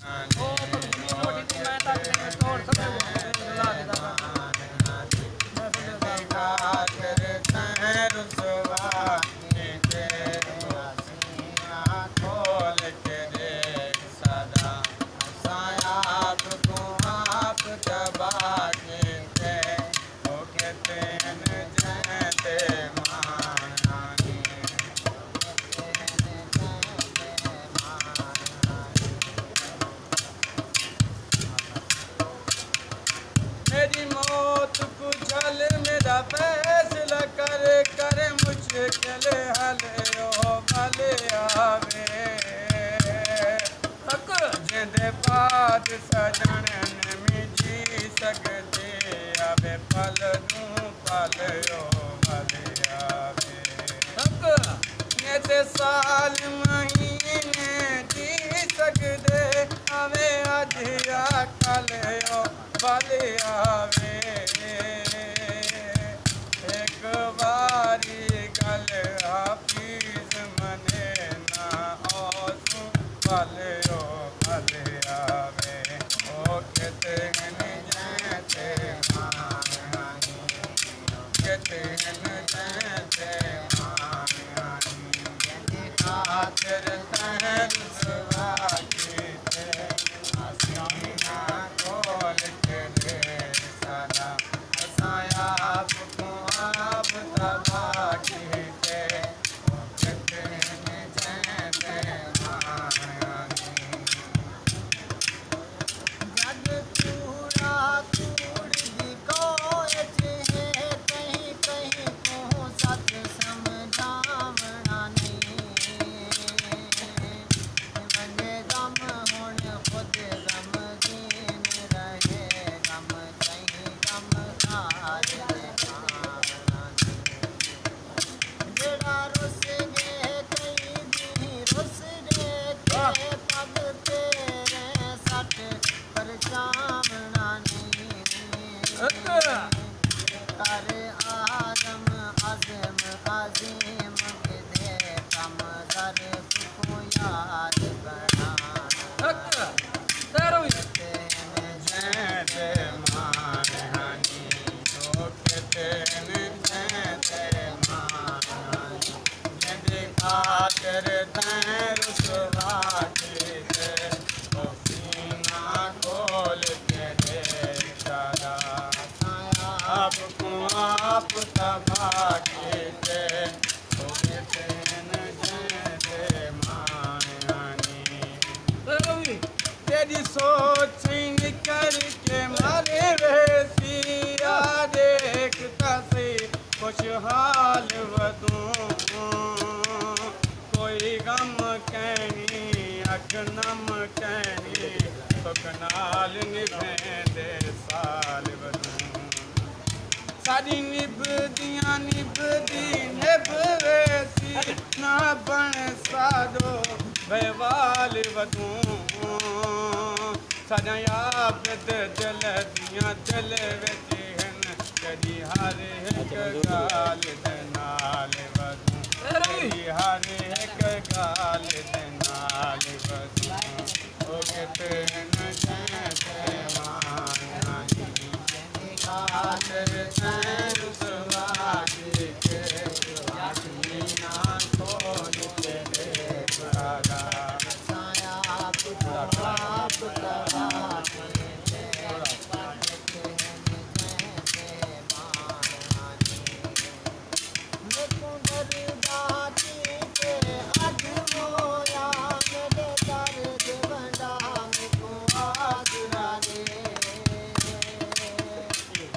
ਉਹ ਪਰ ਜ਼ਮੀਨ ਵੱਡੀ ਦੀ ਮੈਂ ਤਾਂ ਆਪਣੇ ਤੋੜ ਸਕਦੇ ਹੋ ਲਾ ਦੇ ਦਾ खातिर तैं रुसवा नीचे आसियाँ खोल के देख सदा सायाब को आप दबा के थे ओ कहते हैं जैते मानी मेरी मौत कुचल मेरा फैसला करे मुश्किल हल ओ भले आवे तक जिंदे बाद सजन में जी सकते आवे पल नू पल ओ भले आवे तक ये साल महीने जी सकते आवे अजिया कल ओ भले आवे एक बारी गल हाफिज मने ना ओसू भले ओ भले आवे ओ कहते हैं जैसे मानी कहते हैं जैसे मानी खातिर तहर सुहा की थे आसियाँ खोल के दे सदा सायाब को आप दबा के थे ओ कहते हैं जैसे मानी जग पूरा कूड़ दिखोए छे कहीं कहीं को सच समझावना नहीं बने गम होण खुद गम दीन रहे गम कहीं गम कार दिखावना नहीं जेड़ा रुस गए कहीं दी रुस दे के पग तेरे सट पर चावना नहीं कर आदम अज़म अज़ीम के दे कम दर को याद बनाना कहते हैं जैसे मानी तो कहते हैं जैसे मानी जिंदे खातिर तैं रुसवा के थे ओ सीना खोल के देख सदा आपको आप तबा के थे ओ कहते हैं जैसे मानी तेरी सोच निकल के मारे वैसिया देखता से खुशहाल वदूं कोई गम कहनी अख नम कहनी सुख नाल निभेंदे साल वदूं सारी निभदियां निभदी निभ वैसी ना बण सादो बेवाल वदूं साजा याबद दिल दियां दिल विच हन कदी हर हिक गाल दे नाल वदूं कदी हर हिक गाल दे नाल वदूं ओ कहते हैं जैसे मानी खातिर तैं रुसवा के आसियाँ खोल के देख सदा सायाब को आप दबा के थे कहते हैं जैसे मानी मेरे दरदाती के अज मोया मेरे दर्द बंदा मेरे आसरा दे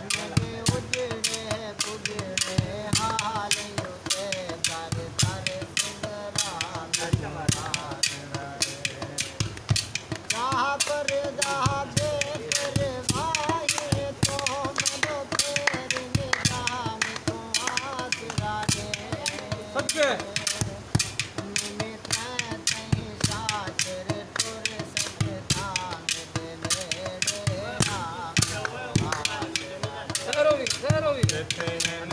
मेरे उजड़े पुजड़े हाल युते दर दर सिंगरा मेरा जहाँ पर जहाँ बेकर भाई तो मदो फेर निगाह को आसरा दे सबके मैंने तैं शातिर तुर सकता मेरे नेड़े आसरा दे कहते हैं